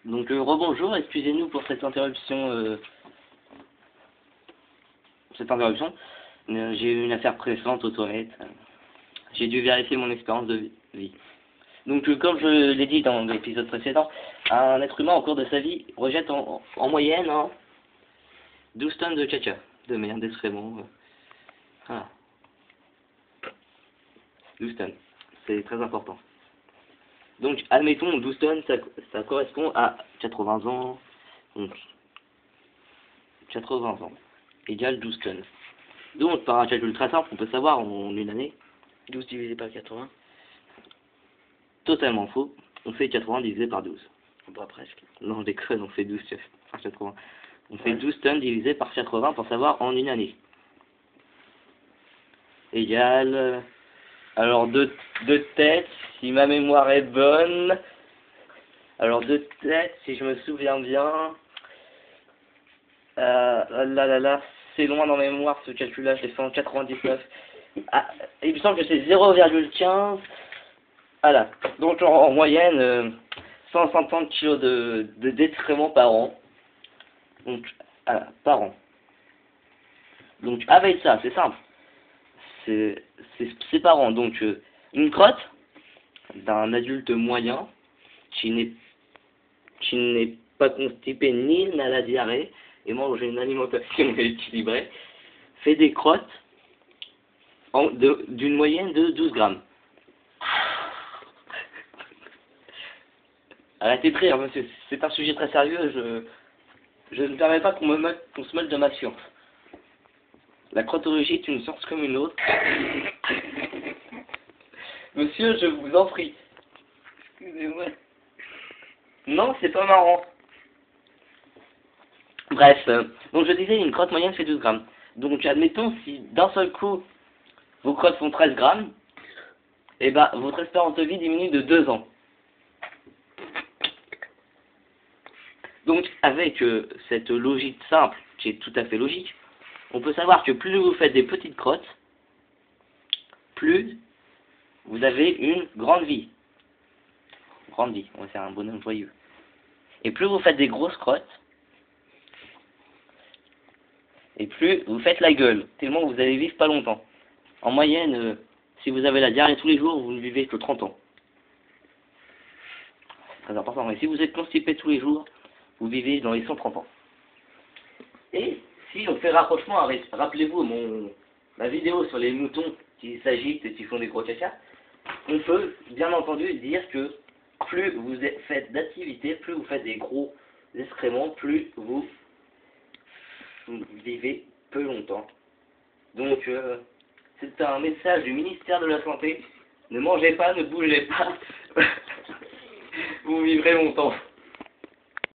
Donc rebonjour, excusez-nous pour cette interruption. J'ai eu une affaire pressante aux toilettes. J'ai dû vérifier mon expérience de vie. Donc comme je l'ai dit dans l'épisode précédent, un être humain au cours de sa vie rejette en moyenne 12 tonnes de caca, de merde, d'excréments. Voilà. 12 tonnes, c'est très important. Donc admettons 12 tonnes, ça correspond à 80 ans. Donc 80 ans égale 12 tonnes. Donc par un calcul très simple, on peut savoir en une année. 12 divisé par 80. Totalement faux. On fait 80 divisé par 12. Bah presque. Non, je déconne, on fait 12 par 80. On fait 12 tonnes divisé par 80 pour savoir en une année. Égale... Alors deux têtes, si ma mémoire est bonne. Alors deux têtes, si je me souviens bien. C'est loin dans ma mémoire ce calcul-là, je l'ai fait en 99. Ah, il me semble que c'est 0,15. Voilà. Donc en moyenne, 150 kg d'excréments par an. Donc, voilà, par an. Donc avec ça, c'est simple. C'est par an. Donc une crotte d'un adulte moyen qui n'est pas constipé ni n'a la diarrhée et mange une alimentation équilibrée fait des crottes d'une moyenne de 12 grammes. Arrêtez de rire, monsieur, c'est un sujet très sérieux, je ne permets pas qu'on se moque de ma science. La crottologie est une science comme une autre. Monsieur, je vous en prie. Excusez-moi. Non, c'est pas marrant. Bref, donc je disais, une crotte moyenne fait 12 grammes. Donc admettons, si d'un seul coup, vos crottes font 13 grammes, et ben votre espérance de vie diminue de 2 ans. Donc avec cette logique simple, qui est tout à fait logique, on peut savoir que plus vous faites des petites crottes, plus vous avez une grande vie. Grande vie, on va faire un bonhomme joyeux. Et plus vous faites des grosses crottes, et plus vous faites la gueule, tellement vous allez vivre pas longtemps. En moyenne, si vous avez la diarrhée tous les jours, vous ne vivez que 30 ans. C'est très important. Et si vous êtes constipé tous les jours, vous vivez dans les 130 ans. Et si on fait rapprochement avec, rappelez-vous ma vidéo sur les moutons qui s'agitent et qui font des gros caca, on peut bien entendu dire que plus vous faites d'activité, plus vous faites des gros excréments, plus vous vivez peu longtemps. Donc c'est un message du ministère de la Santé. Ne mangez pas, ne bougez pas. Vous vivrez longtemps.